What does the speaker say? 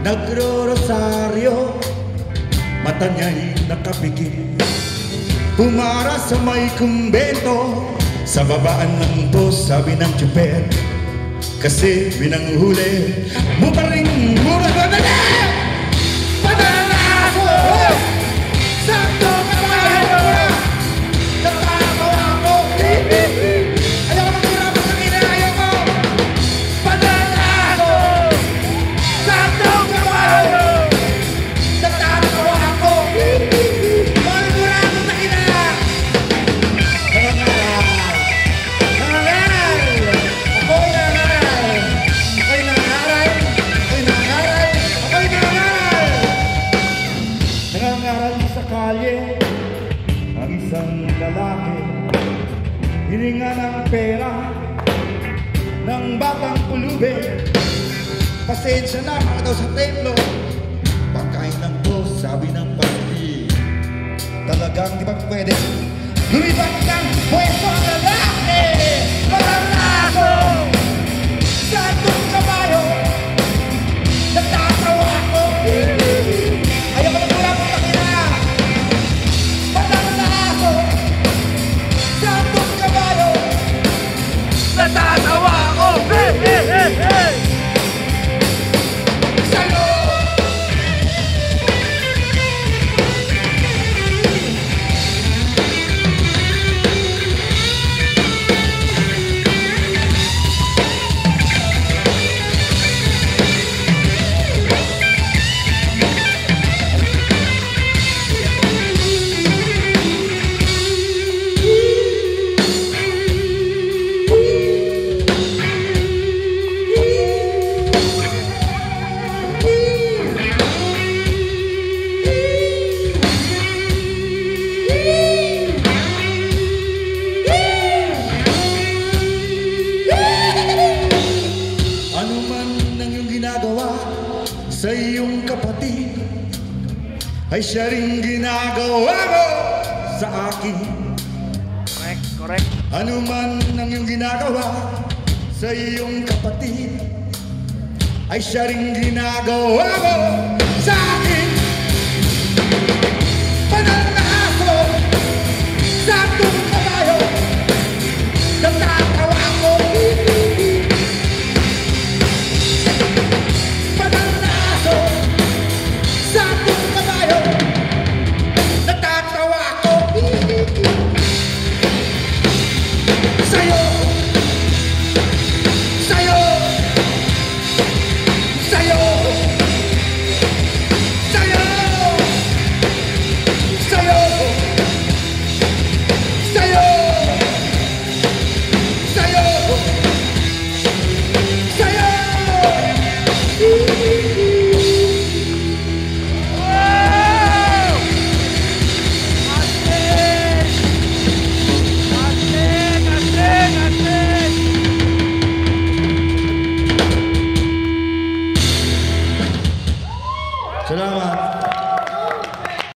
nagro-rosaryo, mata niya'y nakapikit. Pumara sa may kumbento, sa babaan ng bus, sabi ng tsuper, kasi binanghuli mo pa rin mura babala. Padalaso sakto ka tayo, natatawa ko. Ayaw mo hirap ang inayaw mo. Padalaso sakto ka tayo, natatawa ko. Mura mo na ina. Nangangaral sa kalye ang isang lalaki, hininga ng pera ng batang pulube. Pasensya na para daw sa templo, pagkain ng Diyos, sabi ng pasti. Talagang di ba pwede lumipat ng pwesto ang lalaki? Malalaso sa atong kabayo, natatawa ko. Ayaw ko na pula po takina. Malalaso sa atong kabayo, natatawa ko. Hey, hey, hey, hey! Sa'yo! Sa iyong kapatid ay siya rin ginagawa mo sa akin. Correct. Ano man ang iyong ginagawa sa iyong kapatid ay siya rin ginagawa mo sa akin. Pananaso sa atong kabayo, natatawa ko. Salamat.